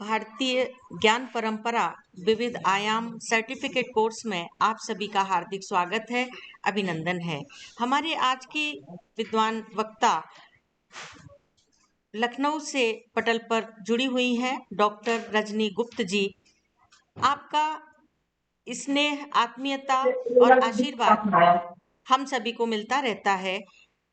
भारतीय ज्ञान परंपरा विविध आयाम सर्टिफिकेट कोर्स में आप सभी का हार्दिक स्वागत है, अभिनंदन है। हमारे आज की विद्वान वक्ता लखनऊ से पटल पर जुड़ी हुई हैं डॉक्टर रजनी गुप्त जी। आपका स्नेह, आत्मीयता और आशीर्वाद हम सभी को मिलता रहता है।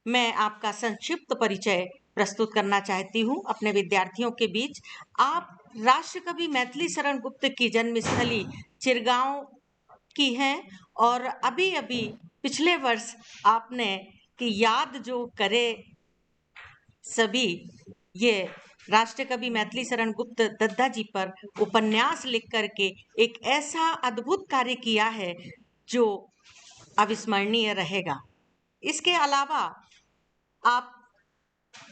मैं आपका संक्षिप्त परिचय प्रस्तुत करना चाहती हूँ अपने विद्यार्थियों के बीच। आप राष्ट्रकवि मैथिली शरण गुप्त की जन्मस्थली चिरगांव की हैं और अभी अभी पिछले वर्ष आपने कि याद जो करे सभी, ये राष्ट्रकवि मैथिली शरण गुप्त दद्दा जी पर उपन्यास लिख करके एक ऐसा अद्भुत कार्य किया है जो अविस्मरणीय रहेगा। इसके अलावा आप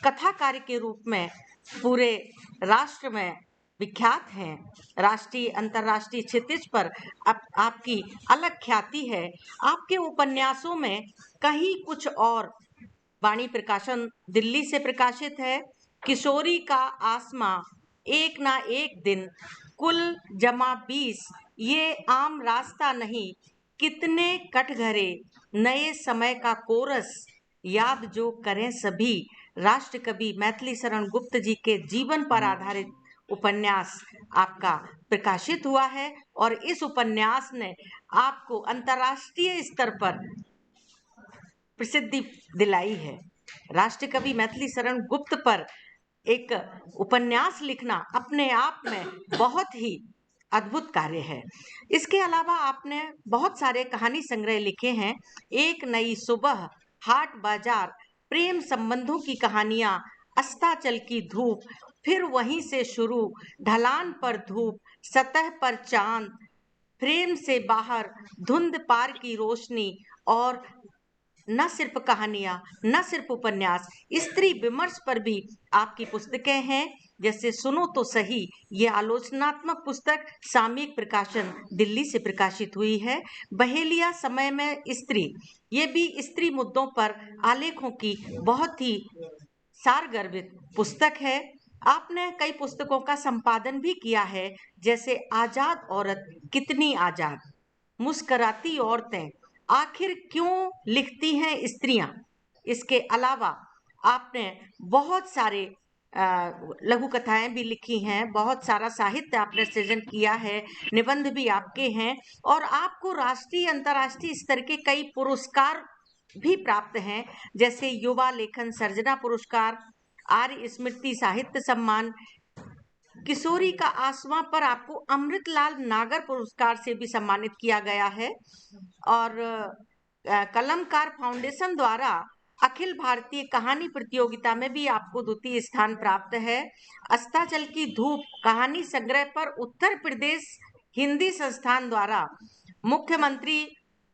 कथाकार के रूप में पूरे राष्ट्र में विख्यात हैं। राष्ट्रीय अंतर्राष्ट्रीय क्षितिज पर आपकी अलग ख्याति है। आपके उपन्यासों में कहीं कुछ और वाणी प्रकाशन दिल्ली से प्रकाशित है। किशोरी का आसमां, एक ना एक दिन, कुल जमा 20, ये आम रास्ता नहीं, कितने कटघरे, नए समय का कोरस, याद जो करें सभी, राष्ट्रकवि मैथिली शरण गुप्त जी के जीवन पर आधारित उपन्यास आपका प्रकाशित हुआ है और इस उपन्यास ने आपको अंतर्राष्ट्रीय स्तर पर प्रसिद्धि दिलाई है। राष्ट्रकवि मैथिली शरण गुप्त पर एक उपन्यास लिखना अपने आप में बहुत ही अद्भुत कार्य है। इसके अलावा आपने बहुत सारे कहानी संग्रह लिखे हैं। एक नई सुबह, हाट बाजार, प्रेम संबंधों की कहानियां, अस्ताचल की धूप, फिर वहीं से शुरू, ढलान पर धूप, सतह पर चांद, फ्रेम से बाहर, धुंध पार की रोशनी, और न सिर्फ कहानियां, न सिर्फ उपन्यास, स्त्री विमर्श पर भी आपकी पुस्तकें हैं। जैसे सुनो तो सही, ये आलोचनात्मक पुस्तक सामयिक प्रकाशन दिल्ली से प्रकाशित हुई है। बहेलिया समय में स्त्री, ये भी स्त्री मुद्दों पर आलेखों की बहुत ही सारगर्भित पुस्तक है। आपने कई पुस्तकों का संपादन भी किया है, जैसे आजाद औरत कितनी आजाद, मुस्कराती औरतें, आखिर क्यों लिखती हैं स्त्रियां। इसके अलावा आपने बहुत सारे लघु कथाएं भी लिखी हैं, बहुत सारा साहित्य आपने सृजन किया है, निबंध भी आपके हैं और आपको राष्ट्रीय अंतर्राष्ट्रीय स्तर के कई पुरस्कार भी प्राप्त हैं, जैसे युवा लेखन सर्जना पुरस्कार, आर्य स्मृति साहित्य सम्मान, किशोरी का आसमां पर आपको अमृतलाल नागर पुरस्कार से भी सम्मानित किया गया है और कलमकार फाउंडेशन द्वारा अखिल भारतीय कहानी प्रतियोगिता में भी आपको द्वितीय स्थान प्राप्त है। अस्ताचल की धूप कहानी संग्रह पर उत्तर प्रदेश हिंदी संस्थान द्वारा मुख्यमंत्री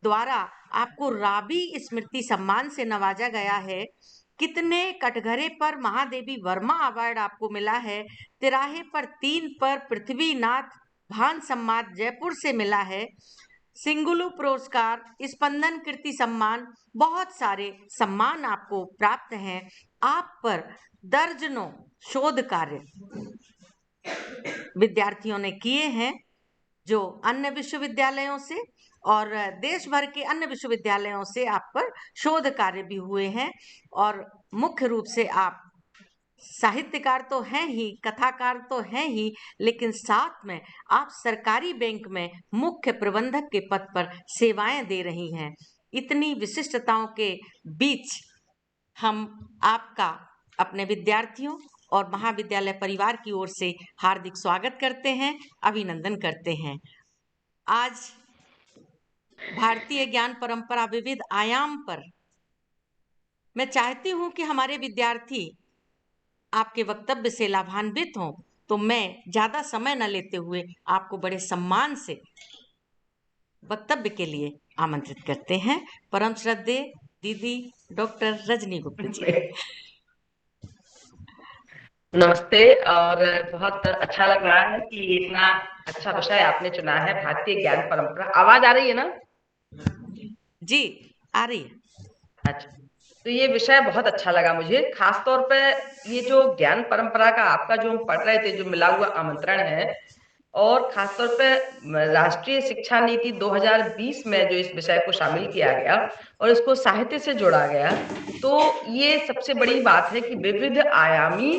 द्वारा आपको राबी स्मृति सम्मान से नवाजा गया है। कितने कटघरे पर महादेवी वर्मा अवार्ड आपको मिला है। तिराहे पर 3 पर पृथ्वीनाथ भान सम्मान जयपुर से मिला है। सिंगुलु पुरस्कार, स्पंदन कीर्ति सम्मान, बहुत सारे सम्मान आपको प्राप्त हैं। आप पर दर्जनों शोध कार्य विद्यार्थियों ने किए हैं, जो अन्य विश्वविद्यालयों से और देश भर के अन्य विश्वविद्यालयों से आप पर शोध कार्य भी हुए हैं। और मुख्य रूप से आप साहित्यकार तो हैं ही, कथाकार तो हैं ही, लेकिन साथ में आप सरकारी बैंक में मुख्य प्रबंधक के पद पर सेवाएं दे रही हैं। इतनी विशिष्टताओं के बीच हम आपका अपने विद्यार्थियों और महाविद्यालय परिवार की ओर से हार्दिक स्वागत करते हैं, अभिनंदन करते हैं। आज भारतीय ज्ञान परंपरा विविध आयाम पर मैं चाहती हूं कि हमारे विद्यार्थी आपके वक्तव्य से लाभान्वित हों, तो मैं ज्यादा समय न लेते हुए आपको बड़े सम्मान से वक्तव्य के लिए आमंत्रित करते हैं। परम श्रद्धेय दीदी डॉक्टर रजनी गुप्त जी। नमस्ते। और बहुत अच्छा लग रहा है कि इतना अच्छा विषय आपने चुना है, भारतीय ज्ञान परंपरा। आवाज आ रही है ना? जी आ रही है। अच्छा, तो ये विषय बहुत अच्छा लगा मुझे, खास तौर पे ये जो ज्ञान परंपरा का आपका जो हम पढ़ रहे थे, जो मिला हुआ आमंत्रण है, और खासतौर पे राष्ट्रीय शिक्षा नीति 2020 में जो इस विषय को शामिल किया गया और इसको साहित्य से जोड़ा गया, तो ये सबसे बड़ी बात है कि विविध आयामी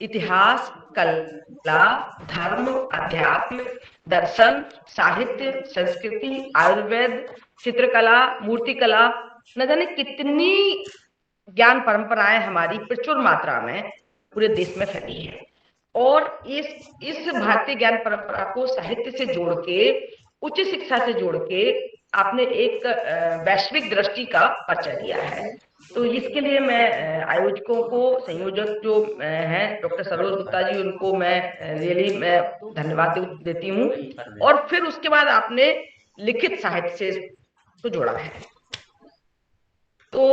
इतिहास, कला, धर्म, अध्यात्म, दर्शन, साहित्य, संस्कृति, आयुर्वेद, चित्रकला, मूर्तिकला, न जाने कितनी ज्ञान परंपराएं हमारी प्रचुर मात्रा में पूरे देश में फैली है। और इस भारतीय ज्ञान परंपरा को साहित्य से जोड़ के, उच्च शिक्षा से जोड़ के आपने एक वैश्विक दृष्टि का परिचय दिया है। तो इसके लिए मैं आयोजकों को, संयोजक जो हैं डॉक्टर सरोज गुप्ता जी, उनको मैं रियली मैं धन्यवाद देती हूँ। और फिर उसके बाद आपने लिखित साहित्य से तो जोड़ा है। तो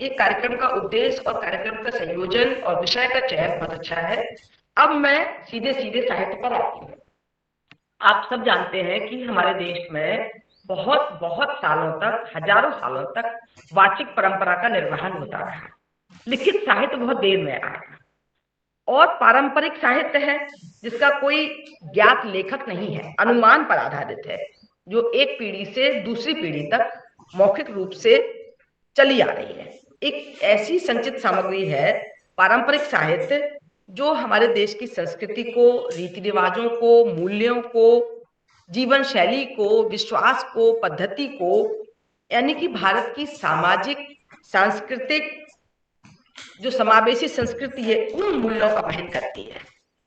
ये कार्यक्रम का उद्देश्य और कार्यक्रम का संयोजन और विषय का चयन बहुत अच्छा है। अब मैं सीधे सीधे साहित्य पर आती हूँ। आप सब जानते हैं कि हमारे देश में बहुत बहुत सालों तक, हजारों सालों तक वाचिक परंपरा का निर्वहन होता रहा। लिखित साहित्य बहुत देर में आया, और पारंपरिक साहित्य है जिसका कोई ज्ञात लेखक नहीं है, अनुमान पर आधारित है, जो एक पीढ़ी से दूसरी पीढ़ी तक मौखिक रूप से चली आ रही है। एक ऐसी संचित सामग्री है पारंपरिक साहित्य, जो हमारे देश की संस्कृति को, रीति रिवाजों को, मूल्यों को, जीवन शैली को, विश्वास को, पद्धति को, यानी कि भारत की सामाजिक, सांस्कृतिक जो समावेशी संस्कृति है, उन मूल्यों का वहन करती है।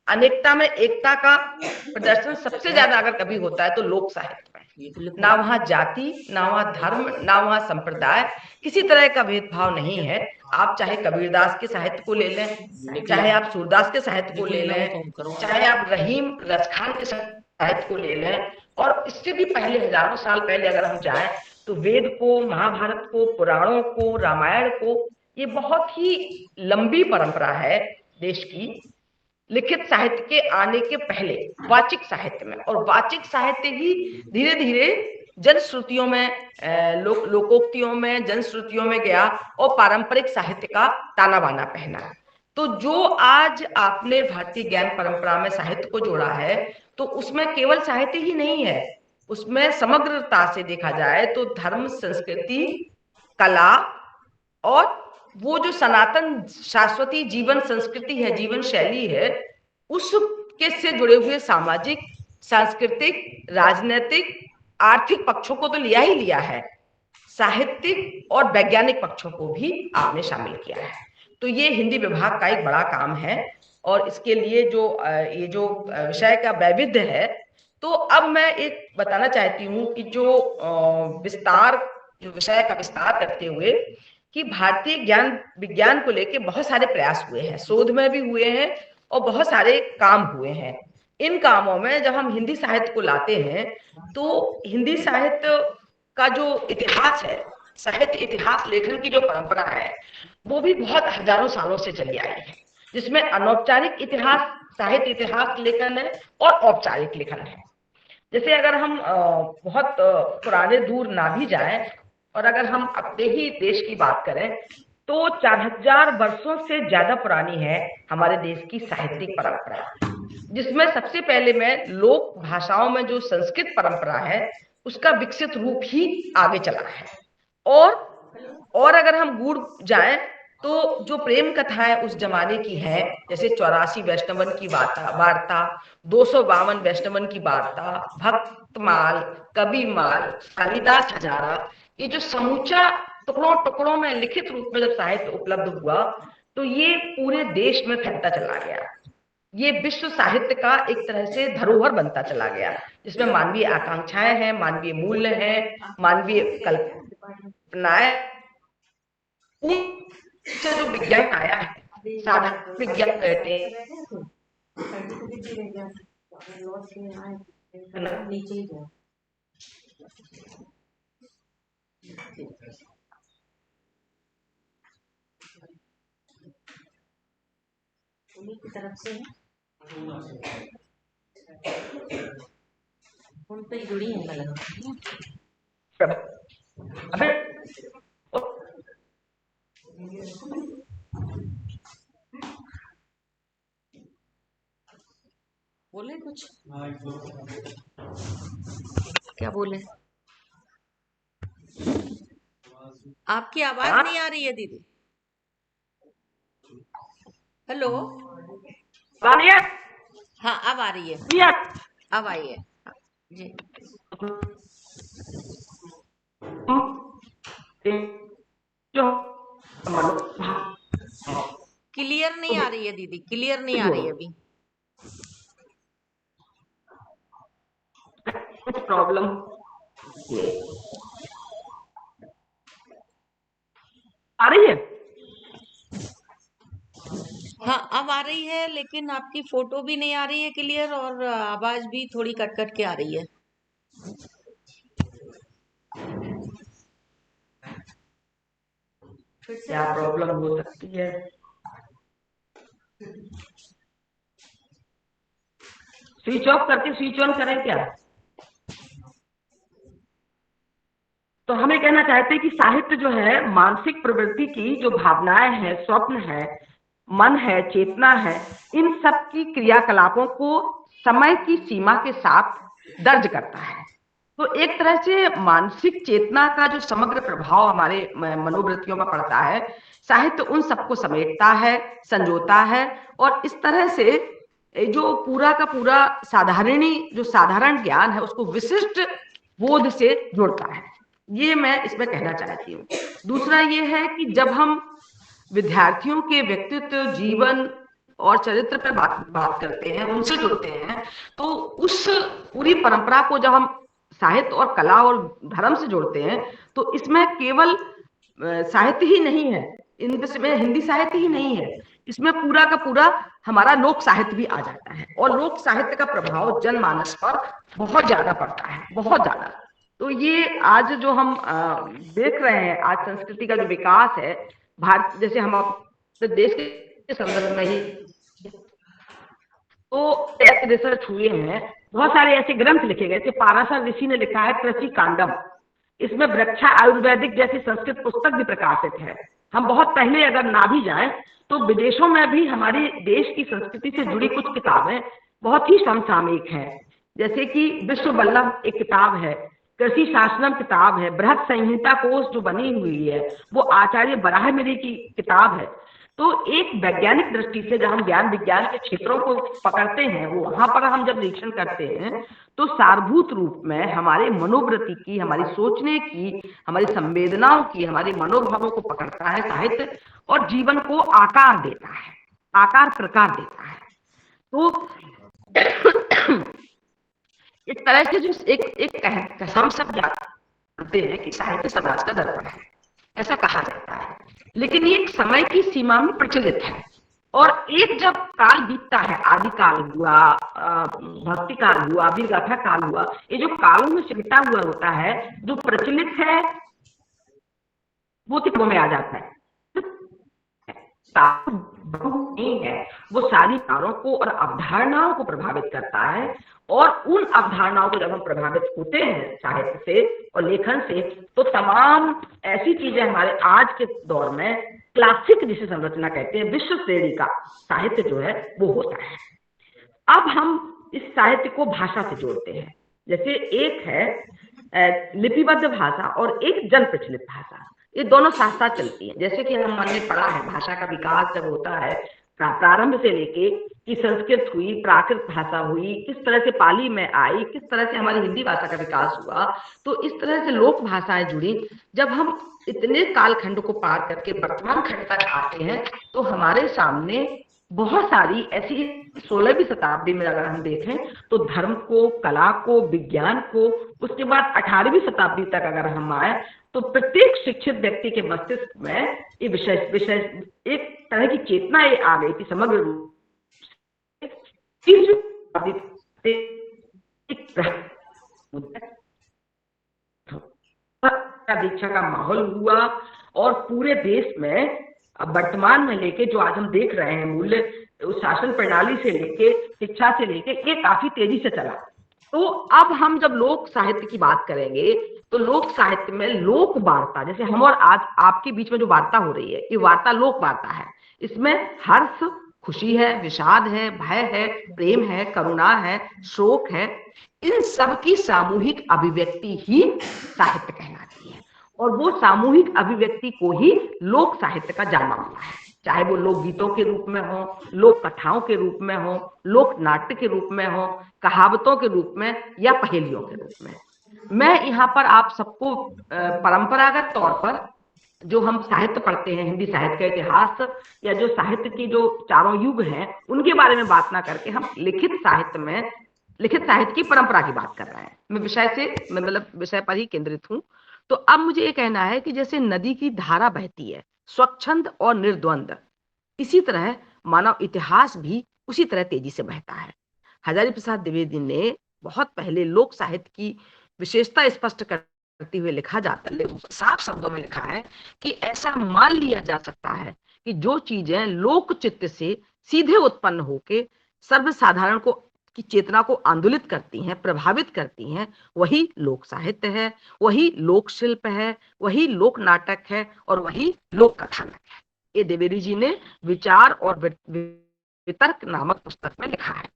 अनेकता में एकता का प्रदर्शन सबसे ज्यादा अगर कभी होता है तो लोक साहित्य में। ना वहां जाति, ना वहां धर्म, ना वहां संप्रदाय, किसी तरह का भेदभाव नहीं है। आप चाहे कबीरदास के साहित्य को ले लें, चाहे आप सूरदास के साहित्य को ले लें, चाहे आप रहीम रजखान के साहित्य को ले लें, और इससे भी पहले, हजारों साल पहले अगर हम जाएं तो वेद को, महाभारत को, पुराणों को, रामायण को, ये बहुत ही लंबी परंपरा है देश की। लिखित साहित्य के आने के पहले वाचिक साहित्य में, और वाचिक साहित्य ही धीरे धीरे जनश्रुतियों में, लोकोक्तियों में, जनश्रुतियों में गया और पारंपरिक साहित्य का ताना बाना पहना। तो जो आज आपने भारतीय ज्ञान परंपरा में साहित्य को जोड़ा है, तो उसमें केवल साहित्य ही नहीं है, उसमें समग्रता से देखा जाए तो धर्म, संस्कृति, कला, और वो जो सनातन शाश्वती जीवन संस्कृति है, जीवन शैली है, उसके से जुड़े हुए सामाजिक, सांस्कृतिक, राजनीतिक, आर्थिक पक्षों को तो लिया ही लिया है, साहित्यिक और वैज्ञानिक पक्षों को भी आपने शामिल किया है। तो ये हिंदी विभाग का एक बड़ा काम है, और इसके लिए ये जो विषय का वैविध्य है, तो अब मैं एक बताना चाहती हूँ कि जो विषय का विस्तार करते हुए, कि भारतीय ज्ञान विज्ञान को लेकर बहुत सारे प्रयास हुए हैं, शोध में भी हुए हैं और बहुत सारे काम हुए हैं। इन कामों में जब हम हिंदी साहित्य को लाते हैं, तो हिंदी साहित्य का जो इतिहास है, साहित्य इतिहास लेखन की जो परंपरा है, वो भी बहुत हजारों सालों से चली आई है, जिसमें अनौपचारिक इतिहास, साहित्य इतिहास लेखन है और औपचारिक लेखन है। जैसे अगर हम बहुत पुराने दूर ना भी जाएं, और अगर हम अपने ही देश की बात करें, तो 4000 वर्षों से ज्यादा पुरानी है हमारे देश की साहित्यिक परंपरा, जिसमें सबसे पहले में लोक भाषाओं में जो संस्कृत परंपरा है, उसका विकसित रूप ही आगे चला है। और अगर हम गूढ़ जाएं, तो जो प्रेम कथाएं उस जमाने की है, जैसे 84 वैष्णवन की वार्ता, 252 वैष्णवन की वार्ता, भक्तमाल, कविमाल, कालिदास हजारा, ये जो समूचा टुकड़ों टुकड़ों में लिखित रूप में जब साहित्य उपलब्ध हुआ, तो ये पूरे देश में फैलता चला गया। ये विश्व साहित्य का एक तरह से धरोहर बनता चला गया, जिसमें मानवीय आकांक्षाएं हैं, मानवीय मूल्य हैं, मानवीय कल्पनाएं, उनसे जो विज्ञान आया है, साधारण विज्ञान कहते हैं, उन्हीं की तरफ से उन पे जुड़ी है अभी बोले कुछ, क्या बोले? आपकी आवाज नहीं आ रही है दीदी। हेलो। हाँ अब आ रही है, अब आई है जी। क्लियर नहीं आ रही है दीदी, क्लियर नहीं आ रही है अभी। कुछ प्रॉब्लम आ रही है? हाँ अब आ रही है, लेकिन आपकी फोटो भी नहीं आ रही है क्लियर, और आवाज भी थोड़ी कट कट के आ रही है। फिर से क्या प्रॉब्लम हो सकती है? स्विच ऑफ करके स्विच ऑन करें क्या? तो हमें कहना चाहते हैं कि साहित्य जो है मानसिक प्रवृत्ति की जो भावनाएं हैं, स्वप्न है, मन है, चेतना है, इन सब की क्रियाकलापों को समय की सीमा के साथ दर्ज करता है। तो एक तरह से मानसिक चेतना का जो समग्र प्रभाव हमारे मनोवृत्तियों में पड़ता है, साहित्य उन सबको समेटता है, संजोता है, और इस तरह से जो पूरा का पूरा जो साधारण ज्ञान है उसको विशिष्ट बोध से जोड़ता है। ये मैं इसमें कहना चाहती हूँ। दूसरा ये है कि जब हम विद्यार्थियों के व्यक्तित्व, जीवन और चरित्र पर बात करते हैं, उनसे जुड़ते हैं, तो उस पूरी परंपरा को जब हम साहित्य और कला और धर्म से जोड़ते हैं, तो इसमें केवल साहित्य ही नहीं है, इसमें हिंदी साहित्य ही नहीं है, इसमें पूरा का पूरा हमारा लोक साहित्य भी आ जाता है, और लोक साहित्य का प्रभाव जनमानस पर बहुत ज्यादा पड़ता है, बहुत ज्यादा। तो ये आज जो हम देख रहे हैं, आज संस्कृति का जो विकास है भारत, जैसे हम अपने देश के संदर्भ में ही तो ऐसे रिसर्च हुए हैं, बहुत सारे ऐसे ग्रंथ लिखे गए थे। पाराशर ऋषि ने लिखा है कृषि कांडम, इसमें वृक्षा आयुर्वेदिक जैसी संस्कृत पुस्तक भी प्रकाशित है। हम बहुत पहले अगर ना भी जाएं तो विदेशों में भी हमारे देश की संस्कृति से जुड़ी कुछ किताबें बहुत ही समसामयिक हैं, जैसे कि विश्व वल्लभ एक किताब है, कृषि शासनम किताब है, बृहत संहिता कोश जो बनी हुई है वो आचार्य बराहमिरी की किताब है। तो एक वैज्ञानिक दृष्टि से जब हम ज्ञान विज्ञान के क्षेत्रों को पकड़ते हैं, वो वहां पर हम जब निरीक्षण करते हैं, तो सारभूत रूप में हमारे मनोवृत्ति की, हमारी सोचने की, हमारी संवेदनाओं की, हमारे मनोभावों को पकड़ता है साहित्य, और जीवन को आकार देता है, आकार प्रकार देता है। तो इस तरह से जो एक हम सब जानते हैं कि साहित्य समाज का दर्पण है, ऐसा कहा जाता है, लेकिन ये एक समय की सीमा में प्रचलित है, और एक जब काल बीतता है, आदिकाल हुआ, भक्ति काल हुआ, अभी गाथा काल हुआ, ये जो कालों में सिमटा हुआ होता है, जो प्रचलित है वो किताबों में आ जाता है, नहीं है, वो सारी कारों को और अवधारणाओं को प्रभावित करता है, और उन अवधारणाओं को जब हम प्रभावित होते हैं साहित्य से और लेखन से, तो तमाम ऐसी चीजें हमारे आज के दौर में क्लासिक जिसे संरचना कहते हैं, विश्व श्रेणी का साहित्य जो है वो होता है। अब हम इस साहित्य को भाषा से जोड़ते हैं, जैसे एक है लिपिबद्ध भाषा और एक जन प्रचलित भाषा, ये दोनों साथ साथ चलती हैं। जैसे कि हमने पढ़ा है, भाषा का विकास जब होता है प्रारंभ से लेके कि संस्कृत हुई, प्राकृत भाषा हुई, किस तरह से पाली में आई, किस तरह से हमारी हिंदी भाषा का विकास हुआ, तो इस तरह से लोक भाषाएं जुड़ी। जब हम इतने कालखंड को पार करके वर्तमान खंड तक आते हैं, तो हमारे सामने बहुत सारी ऐसी 16वीं शताब्दी में अगर हम देखें तो धर्म को, कला को, विज्ञान को, उसके बाद 18वीं शताब्दी तक अगर हम आए तो प्रत्येक शिक्षित व्यक्ति के मस्तिष्क में ये विषय एक तरह की चेतना ये आ गई थी समग्र रूप दीक्षा का माहौल हुआ, और पूरे देश में वर्तमान में लेके जो आज हम देख रहे हैं मूल्य, उस शासन प्रणाली से लेके, शिक्षा से लेके, ये काफी तेजी से चला। तो अब हम जब लोक साहित्य की बात करेंगे तो लोक साहित्य में लोक वार्ता, जैसे हम और आज आपके बीच में जो वार्ता हो रही है, ये वार्ता लोक वार्ता है। इसमें हर्ष, खुशी है, विषाद है, भय है, प्रेम है, करुणा है, शोक है, इन सब की सामूहिक अभिव्यक्ति ही साहित्य कहलाती है। और वो सामूहिक अभिव्यक्ति को ही लोक साहित्य का जन्म हुआ है, चाहे वो लोक गीतों के रूप में हो, लोक कथाओं के रूप में हो, लोक नाट्य के रूप में हो, कहावतों के रूप में या पहेलियों के रूप में। मैं यहाँ पर आप सबको परंपरागत तौर पर जो हम साहित्य पढ़ते हैं, हिंदी साहित्य का इतिहास या जो साहित्य की जो चारों युग हैं, उनके बारे में बात ना करके हम लिखित साहित्य की परंपरा की बात कर रहे हैं। मैं मतलब विषय पर ही केंद्रित हूं। तो अब मुझे ये कहना है कि जैसे नदी की धारा बहती है स्वच्छंद और निर्द्वंद, इसी तरह मानव इतिहास भी उसी तरह तेजी से बहता है। हजारी प्रसाद द्विवेदी ने बहुत पहले लोक साहित्य की विशेषता स्पष्ट करते हुए साफ शब्दों में लिखा है कि ऐसा मान लिया जा सकता है कि जो चीजें लोक चित्त से सीधे उत्पन्न होकर सर्वसाधारण को की चेतना को आंदोलित करती हैं, प्रभावित करती हैं, वही लोक साहित्य है, वही लोक शिल्प है, वही लोक नाटक है और वही लोक कथानक है। ये द्विवेदी जी ने विचार और वितर्क नामक पुस्तक में लिखा है।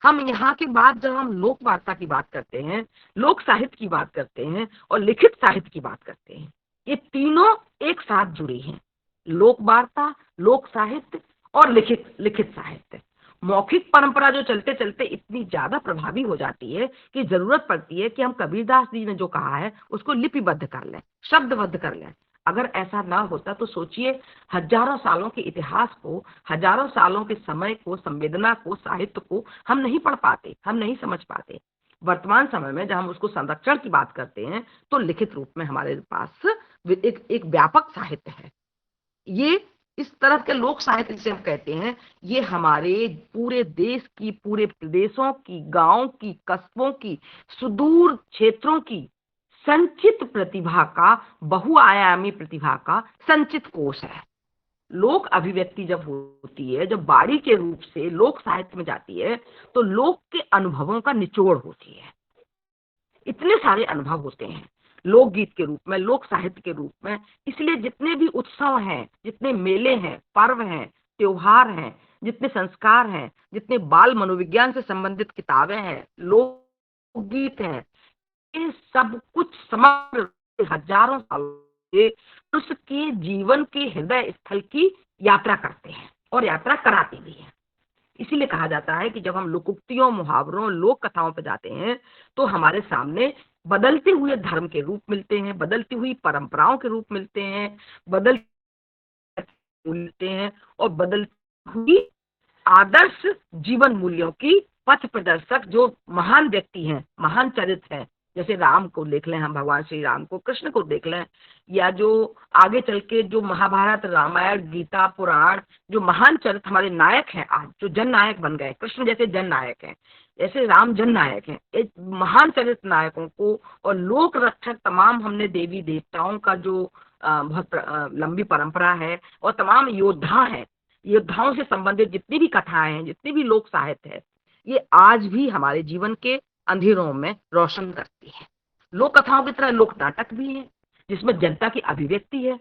हम यहाँ के बाद जब हम लोक वार्ता की बात करते हैं, लोक साहित्य की बात करते हैं और लिखित साहित्य की बात करते हैं, ये तीनों एक साथ जुड़ी हैं। लोक वार्ता, लोक साहित्य और लिखित साहित्य। मौखिक परंपरा जो चलते चलते इतनी ज्यादा प्रभावी हो जाती है कि जरूरत पड़ती है कि हम कबीरदास जी ने जो कहा है उसको लिपिबद्ध कर लें, शब्दबद्ध कर लें। अगर ऐसा ना होता तो सोचिए, हजारों सालों के इतिहास को, हजारों सालों के समय को, संवेदना को, साहित्य को हम नहीं पढ़ पाते, हम नहीं समझ पाते। वर्तमान समय में जब हम उसको संरक्षण की बात करते हैं तो लिखित रूप में हमारे पास एक व्यापक साहित्य है। ये इस तरह के लोक साहित्य जिसे हम कहते हैं, ये हमारे पूरे देश की, पूरे प्रदेशों की, गांव की, कस्बों की, सुदूर क्षेत्रों की संचित प्रतिभा का, बहुआयामी प्रतिभा का संचित कोश है। लोक अभिव्यक्ति जब होती है, जब बाड़ी के रूप से लोक साहित्य में जाती है, तो लोक के अनुभवों का निचोड़ होती है। इतने सारे अनुभव होते हैं लोकगीत के रूप में, लोक साहित्य के रूप में। इसलिए जितने भी उत्सव हैं, जितने मेले हैं, पर्व हैं, त्योहार हैं, जितने संस्कार हैं, जितने बाल मनोविज्ञान से संबंधित किताबें हैं, लोकगीत हैं, ये सब कुछ समग्र हजारों सालों से उसके जीवन के हृदय स्थल की यात्रा करते हैं और यात्रा कराते भी हैं। इसीलिए कहा जाता है कि जब हम लोकोक्तियों, मुहावरों, लोक कथाओं पर जाते हैं तो हमारे सामने बदलते हुए धर्म के रूप मिलते हैं, बदलती हुई परंपराओं के रूप मिलते हैं, मिलते हैं और बदलती हुई आदर्श जीवन मूल्यों की पथ प्रदर्शक जो महान व्यक्ति हैं, महान चरित्र हैं, जैसे राम को देख लें, हम भगवान श्री राम को, कृष्ण को देख लें, या जो आगे चल के जो महाभारत, रामायण, गीता, पुराण, जो महान चरित्र हमारे नायक हैं, आज जो जन नायक बन गए, कृष्ण जैसे जन नायक हैं, जैसे राम जन नायक हैं, एक महान चरित्र नायकों को और लोक रक्षक तमाम हमने देवी देवताओं का जो बहुत लंबी परंपरा है और तमाम योद्धा है, योद्धाओं से संबंधित जितनी भी कथाएं हैं, जितनी भी लोक साहित्य है, ये आज भी हमारे जीवन के अंधेरों में रोशन करती है। लोक कथाओं की तरह लोक नाटक भी है जिसमें जनता की अभिव्यक्ति है।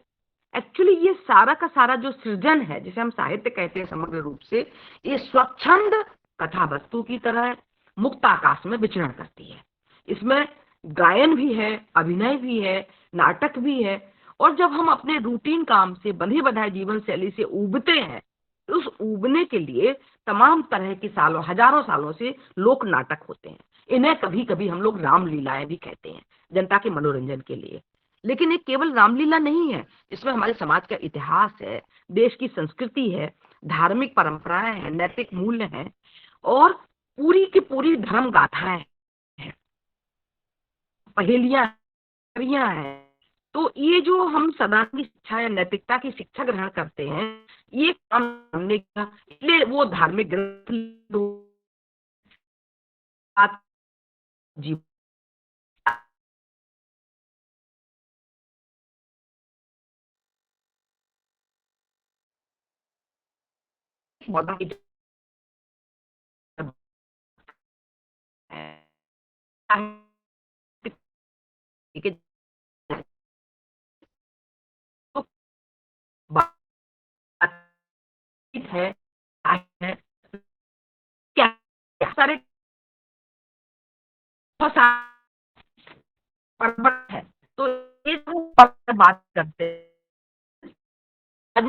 एक्चुअली ये सारा का सारा जो सृजन है, जिसे हम साहित्य कहते हैं समग्र रूप से, ये स्वच्छंद कथा वस्तु की तरह मुक्त आकाश में विचरण करती है। इसमें गायन भी है, अभिनय भी है, नाटक भी है। और जब हम अपने रूटीन काम से, बंधे बंधाए जीवन शैली से उबते हैं, उस उबने के लिए तमाम तरह की सालों, हजारों सालों से लोक नाटक होते हैं। इन्हें कभी कभी हम लोग रामलीलाएं भी कहते हैं, जनता के मनोरंजन के लिए। लेकिन ये केवल रामलीला नहीं है, इसमें हमारे समाज का इतिहास है, देश की संस्कृति है, धार्मिक परंपराएं हैं, नैतिक मूल्य हैं और पूरी की पूरी धर्म गाथाएं हैं, पहेलियां हैं। तो ये जो हम सदा की शिक्षा या नैतिकता की शिक्षा ग्रहण करते हैं, ये काम हमने किया, इसलिए वो धार्मिक ग्रंथ जीवन है है, क्या सारे बहुत सारे है। तो ये पर बात करते हैं,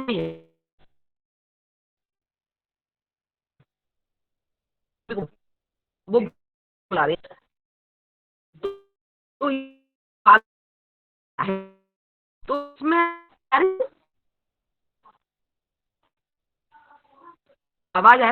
वो बुला रहे तो बात है, तो उसमें आवाज है।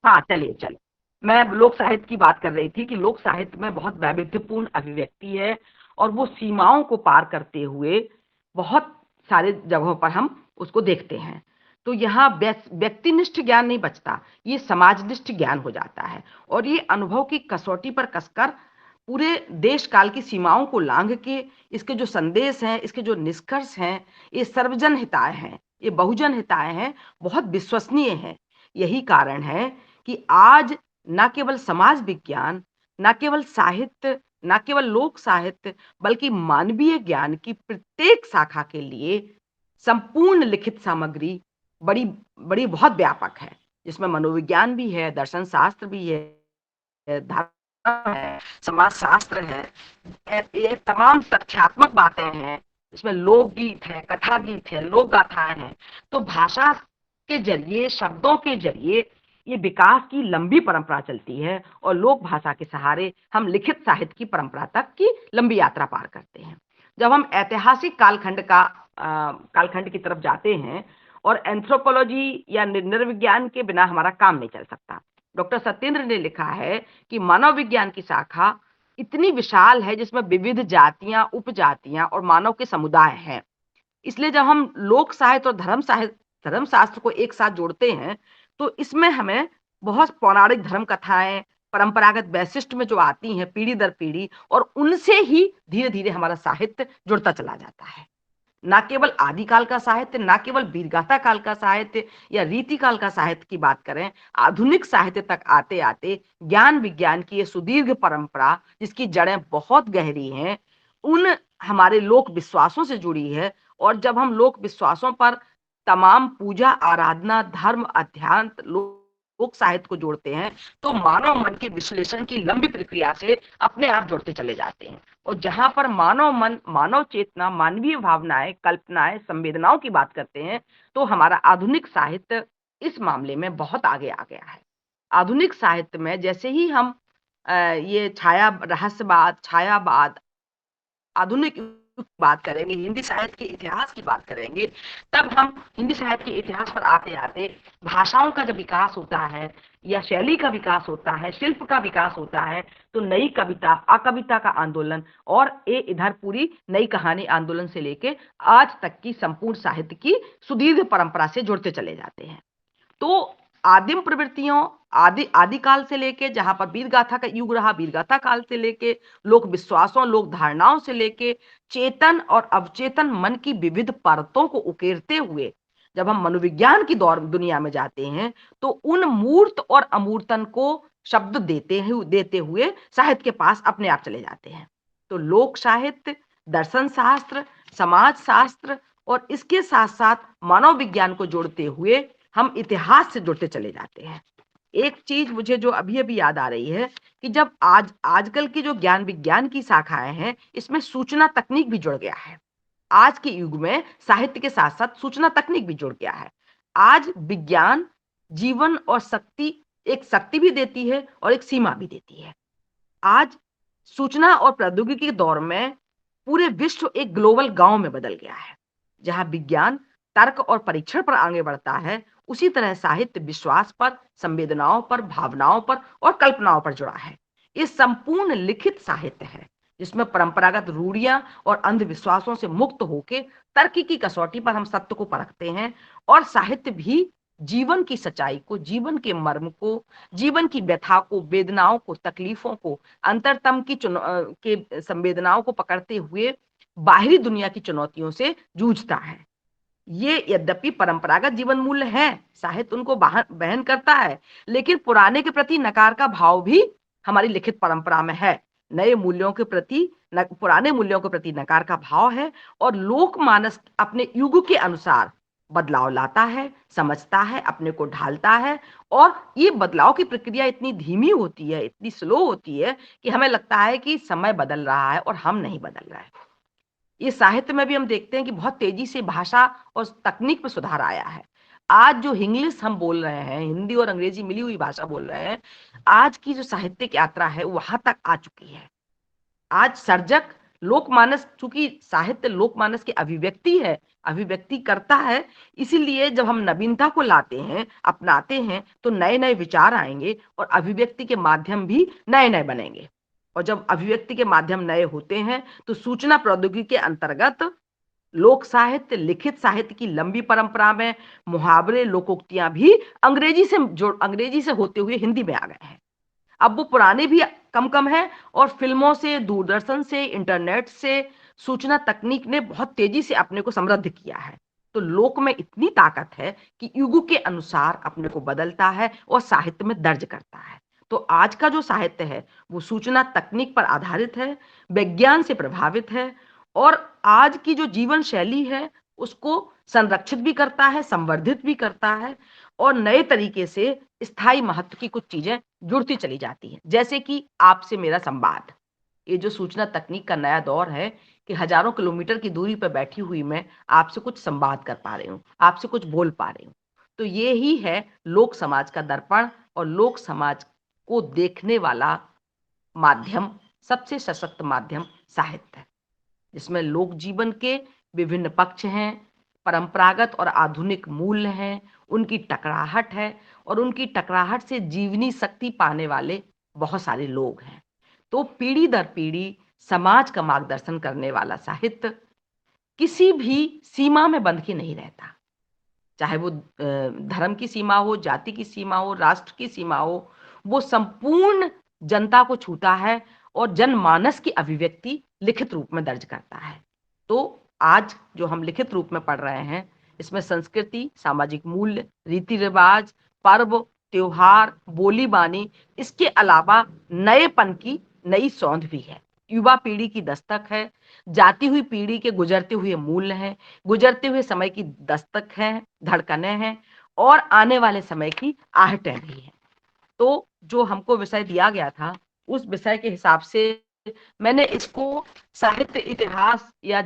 हाँ, चलिए। मैं लोक साहित्य की बात कर रही थी कि लोक साहित्य में बहुत वैविध्यपूर्ण अभिव्यक्ति है और वो सीमाओं को पार करते हुए बहुत सारे जगहों पर हम उसको देखते हैं। तो यहाँ व्यक्तिनिष्ठ ज्ञान नहीं बचता, ये समाजनिष्ठ ज्ञान हो जाता है और ये अनुभव की कसौटी पर कसकर पूरे देश काल की सीमाओं को लांघ के इसके जो संदेश हैं, इसके जो निष्कर्ष हैं, ये सर्वजन हिताय हैं, ये बहुजन हिताय हैं, बहुत विश्वसनीय हैं। यही कारण है कि आज न केवल समाज विज्ञान, न केवल साहित्य, न केवल लोक साहित्य, बल्कि मानवीय ज्ञान की प्रत्येक शाखा के लिए संपूर्ण लिखित सामग्री बड़ी बड़ी बहुत व्यापक है, जिसमें मनोविज्ञान भी है, दर्शन शास्त्र भी है, धर्म है, समाज शास्त्र है, ये तमाम तथ्यात्मक बातें हैं। इसमें लोकगीत है, कथा गीत है, लोक गाथाएं हैं। तो भाषा के जरिए, शब्दों के जरिए ये विकास की लंबी परंपरा चलती है और लोक भाषा के सहारे हम लिखित साहित्य की परंपरा तक की लंबी यात्रा पार करते हैं। जब हम ऐतिहासिक कालखंड की तरफ जाते हैं और एंथ्रोपोलॉजी या निर्विज्ञान के बिना हमारा काम नहीं चल सकता। डॉक्टर सत्येंद्र ने लिखा है कि मानव विज्ञान की शाखा इतनी विशाल है जिसमें विविध जातियां, उपजातियां और मानव के समुदाय हैं। इसलिए जब हम लोक साहित्य और धर्म शास्त्र को एक साथ जोड़ते हैं तो इसमें हमें बहुत पौराणिक धर्म कथाएं, परंपरागत वैशिष्ट में जो आती हैं पीढ़ी दर पीढ़ी, और उनसे ही धीरे धीरे हमारा साहित्य जुड़ता चला जाता है। ना केवल आदिकाल का साहित्य, ना केवल वीरगाथा काल का साहित्य या रीतिकाल का साहित्य की बात करें, आधुनिक साहित्य तक आते आते ज्ञान विज्ञान की ये सुदीर्घ परंपरा जिसकी जड़ें बहुत गहरी हैं, उन हमारे लोक विश्वासों से जुड़ी है। और जब हम लोक विश्वासों पर तमाम पूजा, आराधना, धर्म, अध्यात्म, लोक साहित्य को जोड़ते हैं तो मानव मन के विश्लेषण की लंबी प्रक्रिया से अपने आप जुड़ते चले जाते हैं। और जहां पर मानव मन, मानव चेतना, मानवीय भावनाएं, कल्पनाएं, संवेदनाओं की बात करते हैं तो हमारा आधुनिक साहित्य इस मामले में बहुत आगे आ गया है। आधुनिक साहित्य में जैसे ही हम ये रहस्यवाद, छायावाद, आधुनिक युग की बात करेंगे, हिंदी साहित्य के इतिहास की बात करेंगे, तब हम हिंदी साहित्य के इतिहास पर आते आते भाषाओं का जब विकास होता है या शैली का विकास होता है, शिल्प का विकास होता है, तो नई कविता, अकविता का आंदोलन और इधर पूरी नई कहानी आंदोलन से लेके आज तक की संपूर्ण साहित्य की सुदीर्घ परंपरा से जुड़ते चले जाते हैं। तो आदिम प्रवृत्तियों, आदिकाल से लेके, जहां पर वीरगाथा का युग रहा, वीरगाथा काल से लेके लोक विश्वासों, लोक धारणाओं से लेके चेतन और अवचेतन मन की विविध परतों को उकेरते हुए जब हम मनोविज्ञान की दुनिया में जाते हैं तो उन मूर्त और अमूर्तन को शब्द देते हुए साहित्य के पास अपने आप चले जाते हैं। तो लोक साहित्य, दर्शन शास्त्र, समाज शास्त्र और इसके साथ साथ मानव विज्ञान को जोड़ते हुए हम इतिहास से जुड़ते चले जाते हैं। एक चीज मुझे जो अभी अभी याद आ रही है कि जब आजकल की जो ज्ञान विज्ञान की शाखाएं हैं, इसमें सूचना तकनीक भी जुड़ गया है। आज के युग में साहित्य के साथ साथ सूचना तकनीक भी जुड़ गया है। आज विज्ञान जीवन और शक्ति, एक शक्ति भी देती है और एक सीमा भी देती है। आज सूचना और प्रौद्योगिकी के दौर में पूरे विश्व एक ग्लोबल गांव में बदल गया है। जहां विज्ञान तर्क और परीक्षण पर आगे बढ़ता है, उसी तरह साहित्य विश्वास पर, संवेदनाओं पर, भावनाओं पर और कल्पनाओं पर जुड़ा है। ये संपूर्ण लिखित साहित्य है जिसमें परंपरागत रूढ़ियां और अंधविश्वासों से मुक्त होकर तर्क की कसौटी पर हम सत्य को परखते हैं। और साहित्य भी जीवन की सच्चाई को, जीवन के मर्म को, जीवन की व्यथा को, वेदनाओं को, तकलीफों को, अंतरतम की के संवेदनाओं को पकड़ते हुए बाहरी दुनिया की चुनौतियों से जूझता है। ये यद्यपि परंपरागत जीवन मूल्य है, साहित्य उनको बहन करता है, लेकिन पुराने के प्रति नकार का भाव भी हमारी लिखित परंपरा में है। नए मूल्यों के प्रति पुराने मूल्यों के प्रति नकार का भाव है और लोकमानस अपने युग के अनुसार बदलाव लाता है, समझता है, अपने को ढालता है। और ये बदलाव की प्रक्रिया इतनी धीमी होती है, इतनी स्लो होती है कि हमें लगता है कि समय बदल रहा है और हम नहीं बदल रहे हैं। ये साहित्य में भी हम देखते हैं कि बहुत तेजी से भाषा और तकनीक में सुधार आया है। आज जो इंग्लिश हम बोल रहे हैं, हिंदी और अंग्रेजी मिली हुई भाषा बोल रहे हैं, आज की जो साहित्यिक यात्रा है वहां तक आ चुकी है। आज सर्जक लोकमानस, चूंकि साहित्य लोकमानस की अभिव्यक्ति है, अभिव्यक्ति करता है, इसीलिए जब हम नवीनता को लाते हैं, अपनाते हैं, तो नए नए विचार आएंगे और अभिव्यक्ति के माध्यम भी नए नए बनेंगे। और जब अभिव्यक्ति के माध्यम नए होते हैं तो सूचना प्रौद्योगिकी के अंतर्गत लोक साहित्य, लिखित साहित्य की लंबी परंपरा में मुहावरे, लोकोक्तियां भी अंग्रेजी से होते हुए हिंदी में आ गए हैं। अब वो पुराने भी कम कम है और फिल्मों से, दूरदर्शन से, इंटरनेट से सूचना तकनीक ने बहुत तेजी से अपने को समृद्ध किया है। तो लोक में इतनी ताकत है कि युग के अनुसार अपने को बदलता है और साहित्य में दर्ज करता है। तो आज का जो साहित्य है वो सूचना तकनीक पर आधारित है, विज्ञान से प्रभावित है और आज की जो जीवन शैली है उसको संरक्षित भी करता है, संवर्धित भी करता है और नए तरीके से स्थायी महत्व की कुछ चीजें जुड़ती चली जाती हैं। जैसे कि आपसे मेरा संवाद, ये जो सूचना तकनीक का नया दौर है कि हजारों किलोमीटर की दूरी पर बैठी हुई मैं आपसे कुछ संवाद कर पा रही हूँ, आपसे कुछ बोल पा रही हूँ। तो ये ही है लोक समाज का दर्पण और लोक समाज को देखने वाला माध्यम, सबसे सशक्त माध्यम साहित्य है, जिसमें लोक जीवन के विभिन्न पक्ष हैं, परंपरागत और आधुनिक मूल्य हैं, उनकी टकराहट है और उनकी टकराहट से जीवनी शक्ति पाने वाले बहुत सारे लोग हैं। तो पीढ़ी दर पीढ़ी समाज का मार्गदर्शन करने वाला साहित्य किसी भी सीमा में बंध के नहीं रहता, चाहे वो धर्म की सीमा हो, जाति की सीमा हो, राष्ट्र की सीमा हो, वो संपूर्ण जनता को छूता है और जनमानस की अभिव्यक्ति लिखित रूप में दर्ज करता है। तो आज जो हम लिखित रूप में पढ़ रहे हैं, इसमें संस्कृति, सामाजिक मूल्य, रीति रिवाज, पर्व, त्योहार, बोली बानी, इसके अलावा नएपन की नई सौंध भी है, युवा पीढ़ी की दस्तक है, जाती हुई पीढ़ी के गुजरते हुए मूल्य हैं, गुजरते हुए समय की दस्तक है, धड़कनें हैं और आने वाले समय की आहटें भी हैं। तो जो हमको विषय दिया गया था उस विषय के हिसाब से मैंने इसको साहित्य इतिहास या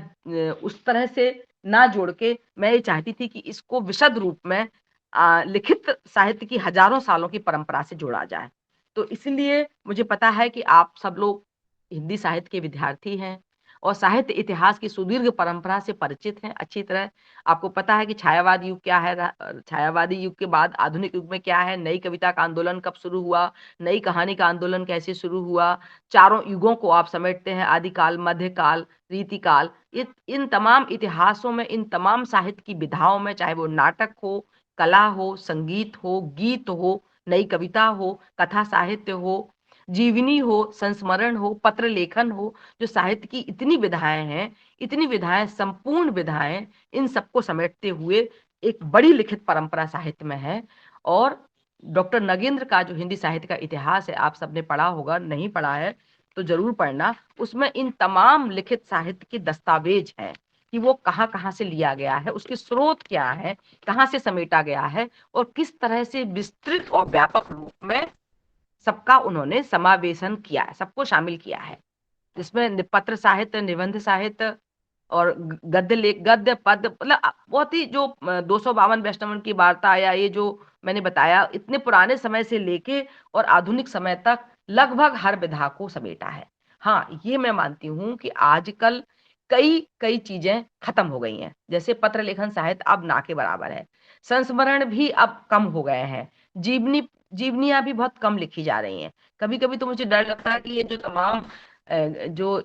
उस तरह से ना जोड़ के मैं ये चाहती थी कि इसको विशद रूप में लिखित साहित्य की हजारों सालों की परंपरा से जोड़ा जाए। तो इसलिए मुझे पता है कि आप सब लोग हिंदी साहित्य के विद्यार्थी हैं और साहित्य इतिहास की सुदीर्घ परंपरा से परिचित हैं अच्छी तरह। आपको पता है कि छायावाद युग क्या है, छायावादी युग के बाद आधुनिक युग में क्या है, नई कविता का आंदोलन कब शुरू हुआ, नई कहानी का आंदोलन कैसे शुरू हुआ, चारों युगों को आप समेटते हैं, आदिकाल, मध्यकाल, रीतिकाल। इन तमाम इतिहासों में, इन तमाम साहित्य की विधाओं में, चाहे वो नाटक हो, कला हो, संगीत हो, गीत हो, नई कविता हो, कथा साहित्य हो, जीवनी हो, संस्मरण हो, पत्र लेखन हो, जो साहित्य की इतनी विधाएं हैं, इतनी विधाएं, संपूर्ण विधाएं, इन सबको समेटते हुए एक बड़ी लिखित परंपरा साहित्य में है। और डॉक्टर नगेंद्र का जो हिंदी साहित्य का इतिहास है, आप सबने पढ़ा होगा, नहीं पढ़ा है तो जरूर पढ़ना। उसमें इन तमाम लिखित साहित्य के दस्तावेज हैं कि वो कहाँ कहाँ से लिया गया है, उसके स्रोत क्या है, कहाँ से समेटा गया है और किस तरह से विस्तृत और व्यापक रूप में सबका उन्होंने समावेशन किया है, सबको शामिल किया है, जिसमें पत्र साहित्य, निबंध साहित्य और गद्य पद, मतलब बहुत ही जो 252 वैष्णवन की वार्ता या ये जो मैंने बताया, इतने पुराने समय से लेके और आधुनिक समय तक लगभग हर विधा को समेटा है। हाँ, ये मैं मानती हूँ कि आजकल कई चीजें खत्म हो गई हैं, जैसे पत्र लेखन साहित्य अब ना के बराबर है, संस्मरण भी अब कम हो गए हैं, जीवनियां भी बहुत कम लिखी जा रही हैं। कभी कभी तो मुझे डर लगता है कि ये जो तमाम जो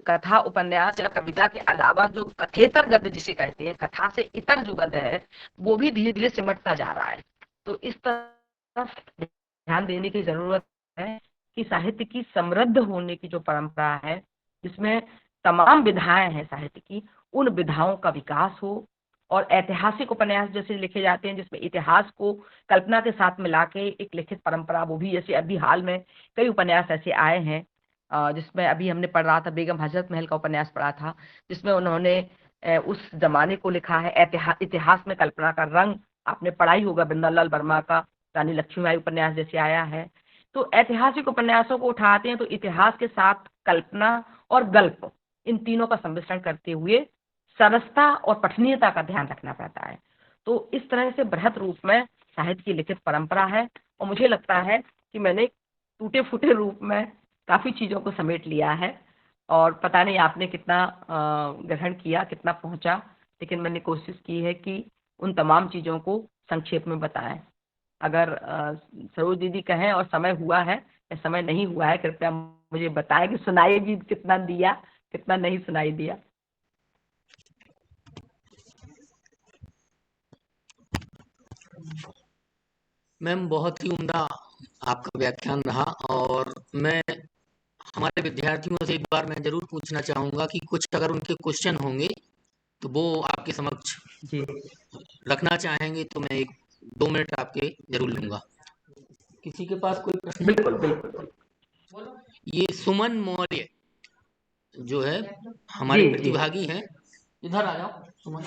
कथा उपन्यास या कविता के अलावा जो कथेतर गद्य जिसे कहते हैं, कथा से इतर जो गद्य है, वो भी धीरे धीरे सिमटता जा रहा है। तो इस तरफ ध्यान देने की जरूरत है कि साहित्य की समृद्ध होने की जो परंपरा है, जिसमें तमाम विधाएं हैं साहित्य की, उन विधाओं का विकास हो, और ऐतिहासिक उपन्यास जैसे लिखे जाते हैं जिसमें इतिहास को कल्पना के साथ मिला के एक लिखित परंपरा, वो भी जैसे अभी हाल में कई उपन्यास ऐसे आए हैं, जिसमें अभी हमने पढ़ रहा था, बेगम हजरत महल का उपन्यास पढ़ा था, जिसमें उन्होंने उस जमाने को लिखा है, इतिहास में कल्पना का रंग आपने पढ़ा ही होगा, बिंदरलाल वर्मा का रानी लक्ष्मीबाई उपन्यास जैसे आया है। तो ऐतिहासिक उपन्यासों को उठाते हैं तो इतिहास के साथ कल्पना और गल्प, इन तीनों का सम्मिश्रण करते हुए सरसता और पठनीयता का ध्यान रखना पड़ता है। तो इस तरह से बृहद रूप में साहित्य की लिखित परंपरा है, और मुझे लगता है कि मैंने टूटे फूटे रूप में काफी चीजों को समेट लिया है, और पता नहीं आपने कितना ग्रहण किया, कितना पहुंचा, लेकिन मैंने कोशिश की है कि उन तमाम चीजों को संक्षेप में बताएं। अगर सरोज दीदी कहें और समय हुआ है या समय नहीं हुआ है, कृपया मुझे बताएं कि सुनाई भी कितना दिया, कितना नहीं सुनाई दिया। मैम, बहुत ही उम्दा आपका व्याख्यान रहा, और मैं हमारे विद्यार्थियों से एक बार मैं जरूर पूछना चाहूंगा कि कुछ अगर उनके क्वेश्चन होंगे तो वो आपके समक्ष जी रखना चाहेंगे तो मैं 1-2 मिनट आपके जरूर लूंगा। किसी के पास कोई प्रश्न? बिल्कुल बिल्कुल। ये सुमन मौर्य जो है हमारे जी जी प्रतिभागी हैं, इधर आ जाओ सुमन।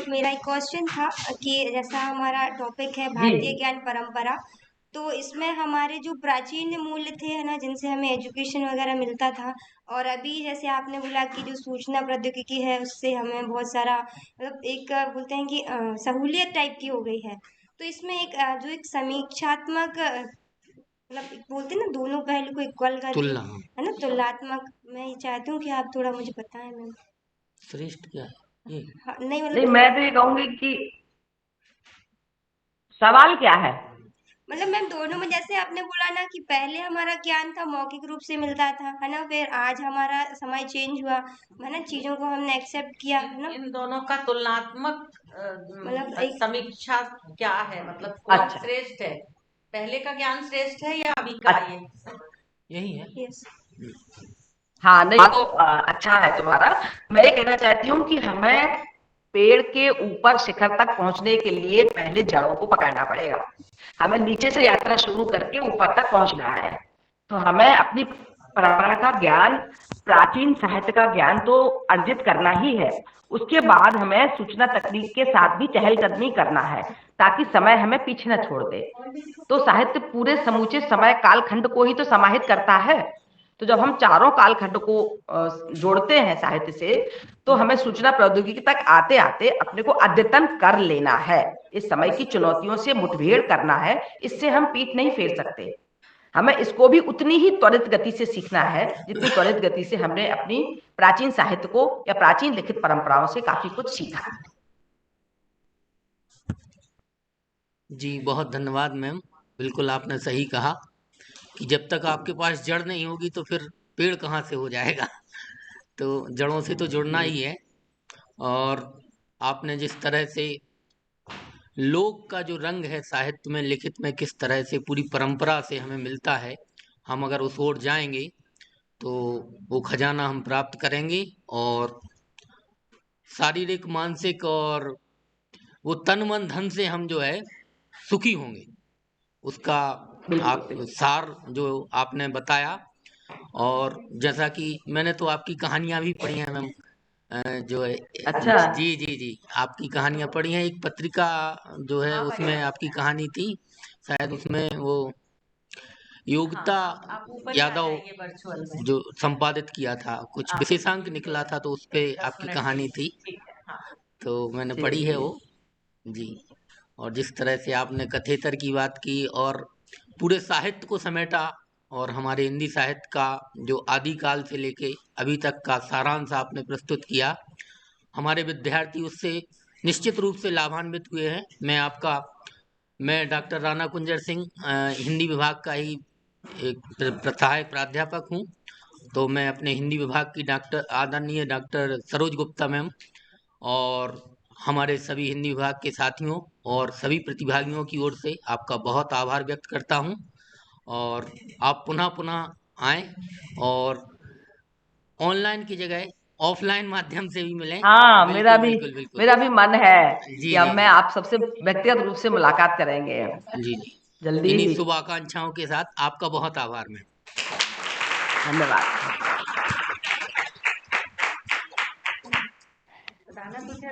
मेरा एक क्वेश्चन था कि जैसा हमारा टॉपिक है भारतीय ज्ञान परंपरा, तो इसमें हमारे जो प्राचीन मूल्य थे है ना, जिनसे हमें एजुकेशन वगैरह मिलता था, और अभी जैसे आपने बोला कि जो सूचना प्रौद्योगिकी है उससे हमें बहुत सारा मतलब एक बोलते हैं कि सहूलियत टाइप की हो गई है। तो इसमें एक जो एक समीक्षात्मक मतलब एक बोलते हैं ना, दोनों पहलू को इक्वल करके तुलना है ना, तुलनात्मक, मैं ये चाहती हूँ कि आप थोड़ा मुझे बताएं मैम। श्रेष्ठ क्या है ये? हाँ, नहीं नहीं, मतलब मैं तो ये कहूंगी कि सवाल क्या है। मतलब मैम दोनों में, जैसे आपने बोला ना कि पहले हमारा ज्ञान था मौखिक रूप से मिलता था है ना, फिर आज हमारा समय चेंज हुआ है ना, चीजों को हमने एक्सेप्ट किया है ना, इन दोनों का तुलनात्मक मतलब एक समीक्षा क्या है, मतलब कौन अच्छा श्रेष्ठ है, पहले का ज्ञान श्रेष्ठ है या अभी का? ये यही है। यस हाँ, नहीं तो अच्छा है तुम्हारा। मैं ये कहना चाहती हूँ कि हमें पेड़ के ऊपर शिखर तक पहुंचने के लिए पहले जड़ों को पकड़ना पड़ेगा। हमें नीचे से यात्रा शुरू करके ऊपर तक पहुंचना है। तो हमें अपनी परंपरा का ज्ञान, प्राचीन साहित्य का ज्ञान तो अर्जित करना ही है। उसके बाद हमें सूचना तकनीक के साथ भी चहलकदमी करना है, ताकि समय हमें पीछे न छोड़ दे। तो साहित्य पूरे समूचे समय कालखंड को ही तो समाहित करता है। तो जब हम चारों कालखंड को जोड़ते हैं साहित्य से, तो हमें सूचना प्रौद्योगिकी तक आते आते अपने को अद्यतन कर लेना है। इस समय की चुनौतियों से मुठभेड़ करना है, इससे हम पीठ नहीं फेर सकते। हमें इसको भी उतनी ही त्वरित गति से सीखना है जितनी त्वरित गति से हमने अपनी प्राचीन साहित्य को या प्राचीन लिखित परंपराओं से काफी कुछ सीखा। जी, बहुत धन्यवाद मैम। बिल्कुल आपने सही कहा कि जब तक आपके पास जड़ नहीं होगी तो फिर पेड़ कहाँ से हो जाएगा। तो जड़ों से तो जुड़ना ही है। और आपने जिस तरह से लोक का जो रंग है साहित्य में लिखित में किस तरह से पूरी परंपरा से हमें मिलता है, हम अगर उस ओर जाएंगे तो वो खजाना हम प्राप्त करेंगे, और शारीरिक मानसिक और वो तन मन धन से हम जो है सुखी होंगे। उसका बिल्कुल आप बिल्कुल। सार जो आपने बताया। और जैसा कि मैंने तो आपकी कहानियां भी पढ़ी हैं मैम, जो है अच्छा। जी जी जी, आपकी कहानियां पढ़ी हैं। एक पत्रिका जो है उसमें आपकी कहानी थी, शायद उसमें वो योगिता आप ऊपर ही आ यादव जाइए वर्चुअल में। जो संपादित किया था, कुछ हाँ, विशेषांक निकला था, तो उस पे 10 आपकी मिनट के कहानी लिए, थी, ठीक है। हाँ, तो मैंने जी पढ़ी है जी। वो जी। और जिस तरह से आपने कथेतर की बात की और पूरे साहित्य को समेटा, और हमारे हिंदी साहित्य का जो आदिकाल से लेके अभी तक का सारांश आपने प्रस्तुत किया, हमारे विद्यार्थी उससे निश्चित रूप से लाभान्वित हुए हैं। मैं डॉक्टर राणा कुंजर सिंह, हिंदी विभाग का ही एक प्रथायक प्राध्यापक हूँ। तो मैं अपने हिंदी विभाग की डॉक्टर आदरणीय डॉक्टर सरोज गुप्ता मैम और हमारे सभी हिंदी विभाग के साथियों और सभी प्रतिभागियों की ओर से आपका बहुत आभार व्यक्त करता हूँ। और आप पुनः पुनः आएँ और ऑनलाइन की जगह ऑफलाइन माध्यम से भी मिलें। हाँ, बिल्कुल बिल्कुल बिल्कुल। मेरा भी मन है जी कि अब जी मैं जी आप सबसे व्यक्तिगत रूप से मुलाकात करेंगे जी जी। जल्दी इन्हीं ही। शुभाकांक्षाओं के साथ आपका बहुत आभार मैम। धन्यवाद। बताना कुछ है?